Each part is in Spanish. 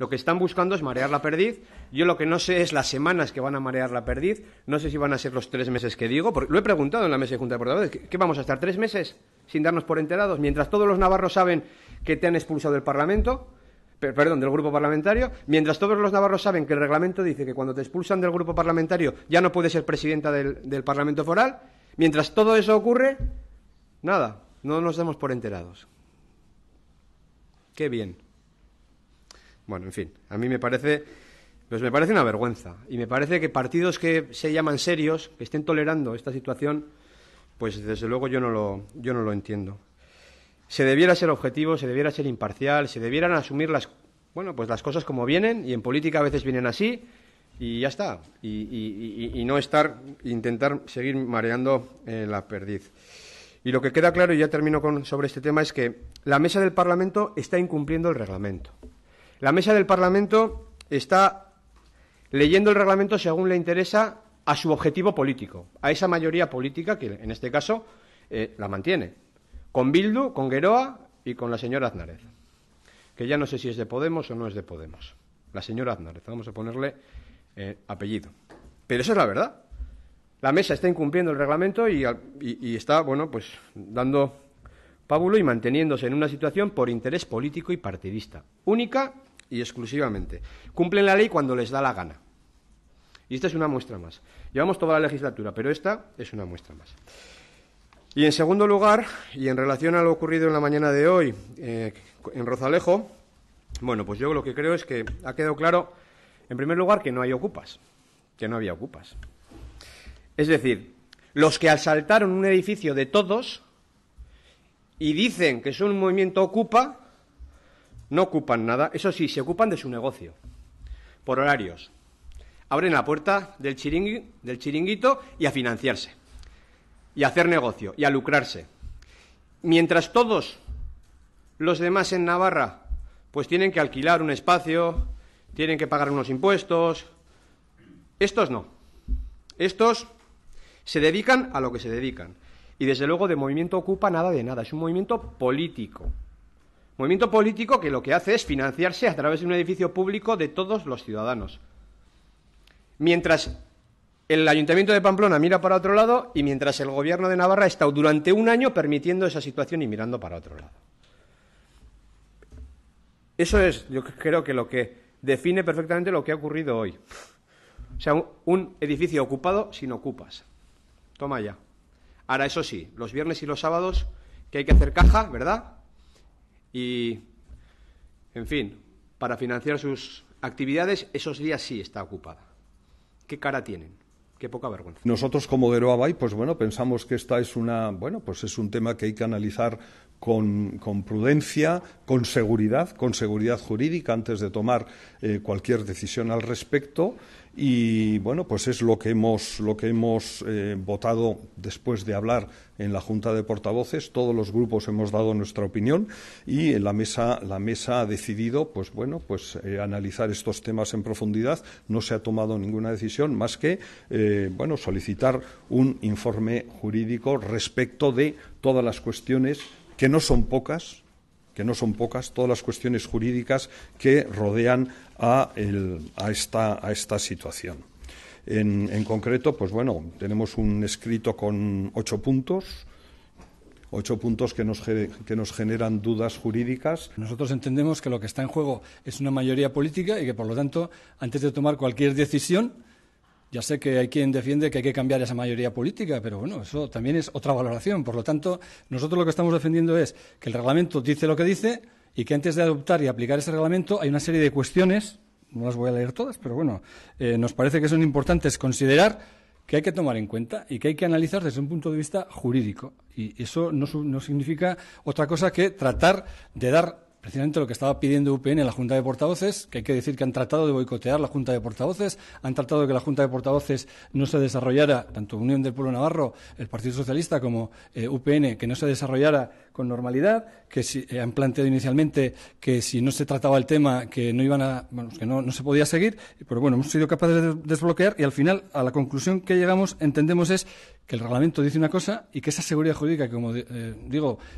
Lo que están buscando es marear la perdiz. Yo lo que no sé es las semanas que van a marear la perdiz. No sé si van a ser los 3 meses que digo, porque lo he preguntado en la mesa de Junta de Portavoces. ¿Qué vamos a estar 3 meses sin darnos por enterados? Mientras todos los navarros saben que te han expulsado del Parlamento, perdón, del grupo parlamentario, mientras todos los navarros saben que el reglamento dice que cuando te expulsan del grupo parlamentario ya no puedes ser presidenta del Parlamento foral, mientras todo eso ocurre, nada, no nos damos por enterados. Qué bien. Bueno, en fin, a mí me parece una vergüenza. Y me parece que partidos que se llaman serios, que estén tolerando esta situación, pues desde luego yo no lo entiendo. Se debiera ser objetivo, se debiera ser imparcial, se debieran asumir las cosas como vienen, y en política a veces vienen así, y ya está. Y no intentar seguir mareando la perdiz. Y lo que queda claro, y ya termino sobre este tema, es que la mesa del Parlamento está incumpliendo el reglamento. La mesa del Parlamento está leyendo el reglamento según le interesa a su objetivo político, a esa mayoría política que en este caso la mantiene, con Bildu, con Geroa y con la señora Aznárez, que ya no sé si es de Podemos o no es de Podemos. La señora Aznárez, vamos a ponerle apellido. Pero esa es la verdad. La mesa está incumpliendo el reglamento y está, dando pábulo y manteniéndose en una situación por interés político y partidista, única y exclusivamente. Cumplen la ley cuando les da la gana. Y esta es una muestra más. Llevamos toda la legislatura, pero esta es una muestra más. Y en segundo lugar, y en relación a lo ocurrido en la mañana de hoy en Rozalejo, pues yo lo que creo es que ha quedado claro, en primer lugar, que no hay ocupas, que no había ocupas. Es decir, los que asaltaron un edificio de todos y dicen que son un movimiento ocupa, no ocupan nada. Eso sí, se ocupan de su negocio, por horarios. Abren la puerta del chiringuito y a financiarse, y a hacer negocio, y a lucrarse. Mientras todos los demás en Navarra pues tienen que alquilar un espacio, tienen que pagar unos impuestos, estos no. Estos se dedican a lo que se dedican. Y desde luego de movimiento ocupa nada de nada. Es un movimiento político. Movimiento político que lo que hace es financiarse a través de un edificio público de todos los ciudadanos. Mientras el Ayuntamiento de Pamplona mira para otro lado y mientras el Gobierno de Navarra ha estado durante un año permitiendo esa situación y mirando para otro lado. Eso es, yo creo que lo que define perfectamente lo que ha ocurrido hoy. O sea, un edificio ocupado sin ocupas. Toma ya. Ahora, eso sí, los viernes y los sábados que hay que hacer caja, ¿verdad? Y, en fin, para financiar sus actividades, esos días sí está ocupada. ¿Qué cara tienen? Qué poca vergüenza. Nosotros, como Geroa Bai, pensamos que esta es es un tema que hay que analizar con prudencia, con seguridad jurídica antes de tomar cualquier decisión al respecto. Y es lo que hemos votado después de hablar en la Junta de Portavoces. Todos los grupos hemos dado nuestra opinión y la mesa ha decidido analizar estos temas en profundidad. No se ha tomado ninguna decisión más que solicitar un informe jurídico respecto de todas las cuestiones, que no son pocas, todas las cuestiones jurídicas que rodean a esta situación. En concreto, tenemos un escrito con 8 puntos que nos generan dudas jurídicas. Nosotros entendemos que lo que está en juego es una mayoría política y que, por lo tanto, antes de tomar cualquier decisión, ya sé que hay quien defiende que hay que cambiar esa mayoría política, pero eso también es otra valoración. Por lo tanto, nosotros lo que estamos defendiendo es que el reglamento dice lo que dice y que antes de adoptar y aplicar ese reglamento hay una serie de cuestiones, no las voy a leer todas, pero nos parece que son importantes considerar, que hay que tomar en cuenta y que hay que analizar desde un punto de vista jurídico. Y eso no significa otra cosa que tratar de dar precisamente lo que estaba pidiendo UPN en la Junta de Portavoces, que hay que decir que han tratado de boicotear la Junta de Portavoces, han tratado de que la Junta de Portavoces no se desarrollara, tanto Unión del Pueblo Navarro, el Partido Socialista, como UPN, que no se desarrollara con normalidad, que han planteado inicialmente que si no se trataba el tema, que no iban a, que no se podía seguir, pero hemos sido capaces de desbloquear y al final, a la conclusión que llegamos, entendemos es que el reglamento dice una cosa y que esa seguridad jurídica que, como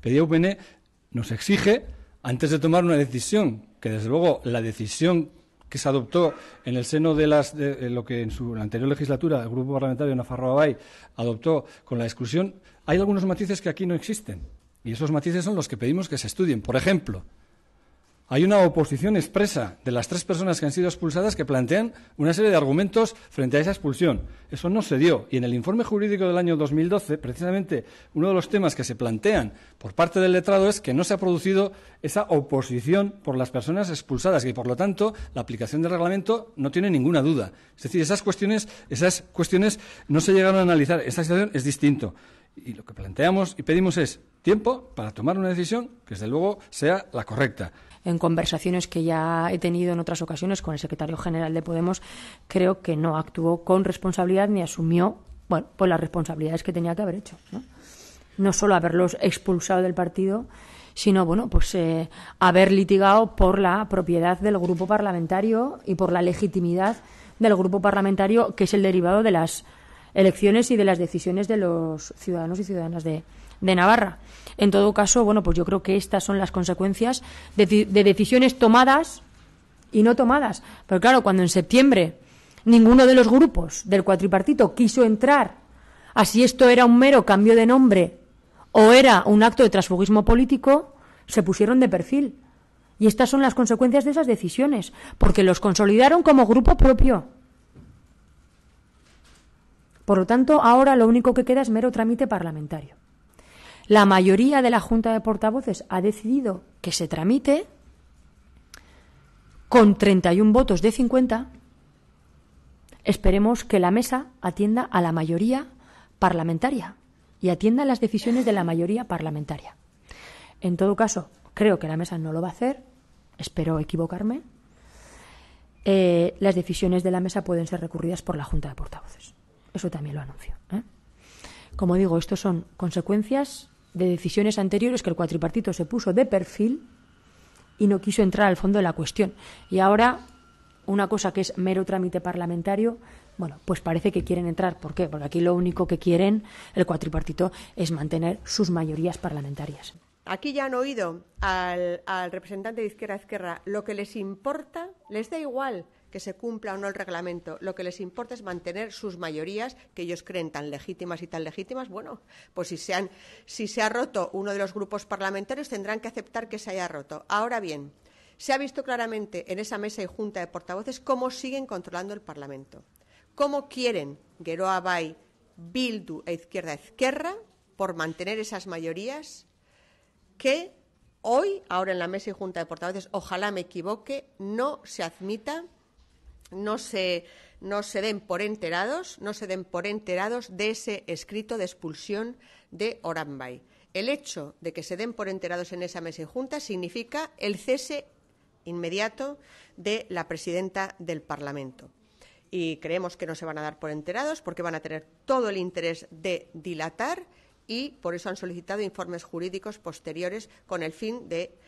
pedía UPN, nos exige antes de tomar una decisión, que desde luego la decisión que se adoptó en el seno de lo que en la anterior legislatura el Grupo Parlamentario de Nafarroa Bai adoptó con la exclusión, hay algunos matices que aquí no existen. Y esos matices son los que pedimos que se estudien. Por ejemplo, hay una oposición expresa de las 3 personas que han sido expulsadas que plantean una serie de argumentos frente a esa expulsión. Eso no se dio. Y en el informe jurídico del año 2012, precisamente, uno de los temas que se plantean por parte del letrado es que no se ha producido esa oposición por las personas expulsadas y, por lo tanto, la aplicación del reglamento no tiene ninguna duda. Es decir, esas cuestiones no se llegaron a analizar. Esta situación es distinto. Y lo que planteamos y pedimos es tiempo para tomar una decisión que, desde luego, sea la correcta. En conversaciones que ya he tenido en otras ocasiones con el secretario general de Podemos, creo que no actuó con responsabilidad ni asumió, pues las responsabilidades que tenía que haber hecho, ¿no? No solo haberlos expulsado del partido, sino, haber litigado por la propiedad del grupo parlamentario y por la legitimidad del grupo parlamentario, que es el derivado de las elecciones y de las decisiones de los ciudadanos y ciudadanas de Navarra. En todo caso, yo creo que estas son las consecuencias de decisiones tomadas y no tomadas. Pero claro, cuando en septiembre ninguno de los grupos del cuatripartito quiso entrar a si esto era un mero cambio de nombre o era un acto de transfugismo político, se pusieron de perfil. Y estas son las consecuencias de esas decisiones, porque los consolidaron como grupo propio. Por lo tanto, ahora lo único que queda es mero trámite parlamentario. La mayoría de la Junta de Portavoces ha decidido que se tramite con 31 votos de 50. Esperemos que la mesa atienda a la mayoría parlamentaria y atienda las decisiones de la mayoría parlamentaria. En todo caso, creo que la mesa no lo va a hacer. Espero equivocarme. Las decisiones de la mesa pueden ser recurridas por la Junta de Portavoces. Eso también lo anuncio, ¿eh? Como digo, estos son consecuencias de decisiones anteriores que el cuatripartito se puso de perfil y no quiso entrar al fondo de la cuestión. Y ahora, una cosa que es mero trámite parlamentario, pues parece que quieren entrar. ¿Por qué? Porque aquí lo único que quieren el cuatripartito es mantener sus mayorías parlamentarias. Aquí ya han oído al representante de Izquierda, lo que les importa, les da igual que se cumpla o no el reglamento, lo que les importa es mantener sus mayorías, que ellos creen tan legítimas y tan legítimas. Pues si se ha roto uno de los grupos parlamentarios, tendrán que aceptar que se haya roto. Ahora bien, se ha visto claramente en esa mesa y junta de portavoces cómo siguen controlando el Parlamento, cómo quieren Geroa Bai, Bildu e Izquierda por mantener esas mayorías que hoy, ahora en la mesa y junta de portavoces, ojalá me equivoque, no se admita, no se den por enterados de ese escrito de expulsión de Oranbai. El hecho de que se den por enterados en esa mesa y junta significa el cese inmediato de la presidenta del Parlamento. Y creemos que no se van a dar por enterados porque van a tener todo el interés de dilatar y por eso han solicitado informes jurídicos posteriores con el fin de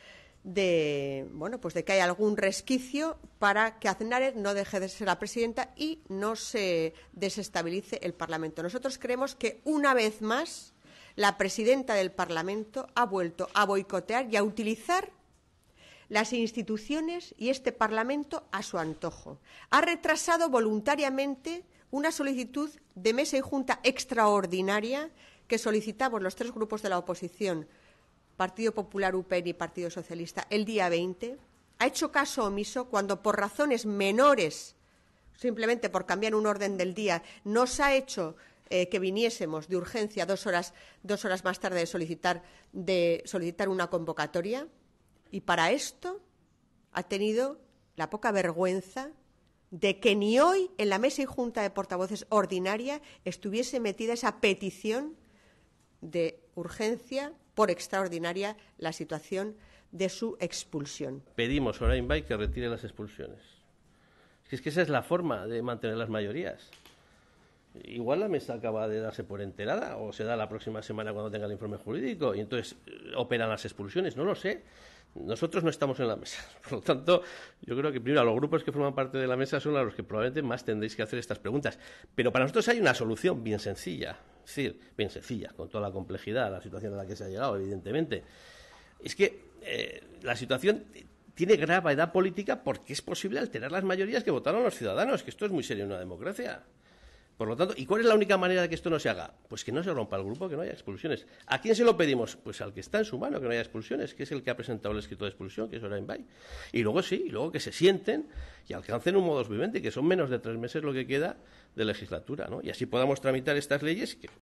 que haya algún resquicio para que Aznárez no deje de ser la presidenta y no se desestabilice el Parlamento. Nosotros creemos que una vez más la presidenta del Parlamento ha vuelto a boicotear y a utilizar las instituciones y este Parlamento a su antojo. Ha retrasado voluntariamente una solicitud de mesa y junta extraordinaria que solicitamos los 3 grupos de la oposición, Partido Popular, UPN y Partido Socialista, el día 20, ha hecho caso omiso cuando por razones menores, simplemente por cambiar un orden del día, nos ha hecho que viniésemos de urgencia 2 horas más tarde de solicitar una convocatoria, y para esto ha tenido la poca vergüenza de que ni hoy en la mesa y junta de portavoces ordinaria estuviese metida esa petición de urgencia por extraordinaria la situación de su expulsión. Pedimos a Oranbai que retire las expulsiones. Es que esa es la forma de mantener las mayorías. Igual la mesa acaba de darse por enterada o se da la próxima semana cuando tenga el informe jurídico y entonces operan las expulsiones, no lo sé. Nosotros no estamos en la mesa. Por lo tanto, yo creo que primero los grupos que forman parte de la mesa son a los que probablemente más tendréis que hacer estas preguntas. Pero para nosotros hay una solución bien sencilla. Es decir, bien sencilla, con toda la complejidad, la situación a la que se ha llegado, evidentemente. Es que la situación tiene gravedad política porque es posible alterar las mayorías que votaron los ciudadanos, que esto es muy serio en una democracia. Por lo tanto, ¿y cuál es la única manera de que esto no se haga? Pues que no se rompa el grupo, que no haya expulsiones. ¿A quién se lo pedimos? Pues al que está en su mano que no haya expulsiones, que es el que ha presentado el escrito de expulsión, que es Orain Bay. Y luego que se sienten y alcancen un modus vivendi, que son menos de 3 meses lo que queda de legislatura, ¿no? Y así podamos tramitar estas leyes, que